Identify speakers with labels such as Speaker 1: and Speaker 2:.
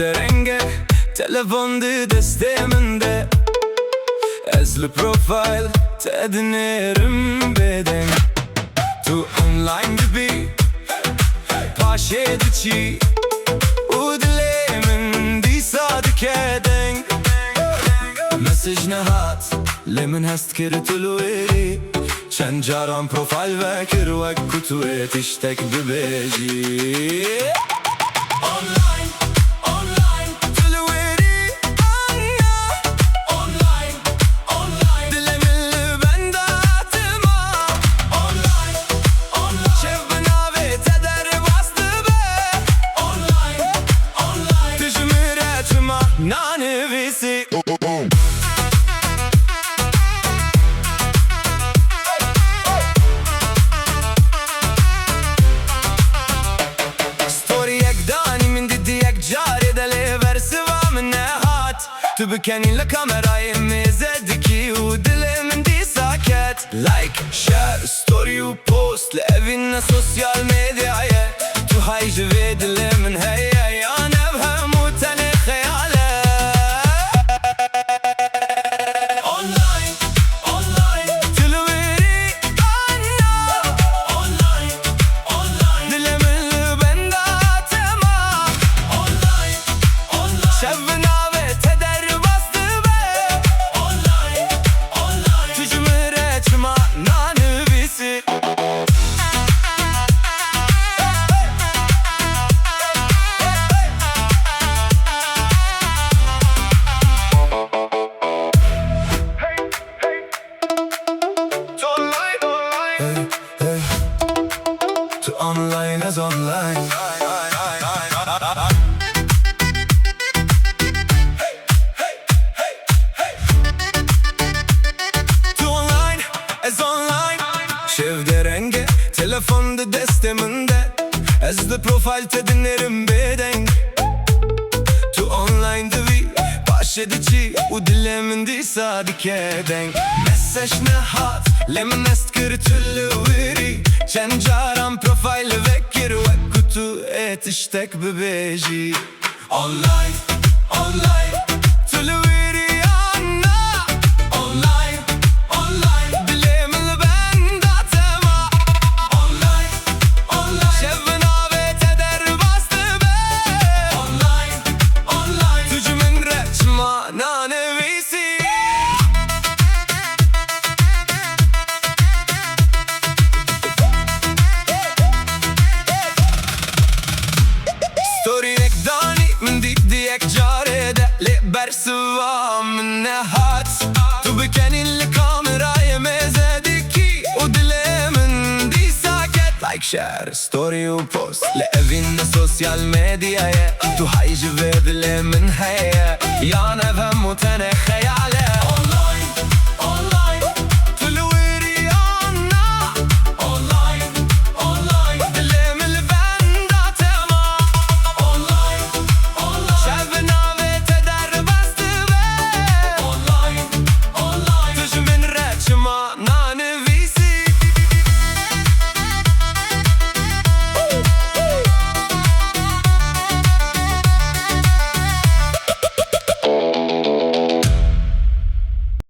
Speaker 1: رنگه تلفن دی دستمنده ازل پروفایل تدنرم بدن تو online gibi paşedi çi udlemin di sadık eden mesaj nehat lemin hast kirtulu eri چند جاران پروفایل وکر و کتوی تشتک ببیجی Online, online تلویری آنیا Online, online دلمل بنداتما Online, online شف بناوی تدر باستı be Online, online تجمرتما نانویسی Tu bükeniyle kamerayı mezediki u dilimin di saket Like, share, story u post le evinle sosyal medyaya Tu haycı ve dilimin heye ya nevhem u tane khayale Online, online Tülveri anna Online, online Dilimin bendatema Online, online Şevna Online as online To online as online Şevde renge telefonda desteminde Ez de profil tedinlerim bedeng To online de vi başedici u dilemin di sadık eden Mesaj ne hat lemin est kırtülü veri Çencaran profil vekir ve kutu etiştek bebeji Online, online Tülveri anna Online, online Dilemin bendatema Online, online Şevna ve teder bastı be Online, online Tücümün reçma nanevisi برسوا من هات تو بكني الكاميرا مزادكي ودلي من دي ساكت لايك شير ستوري وبوست لأفين سوشيال ميديا تو هايج بدلي من هيا يا نفهم وتنخي عليه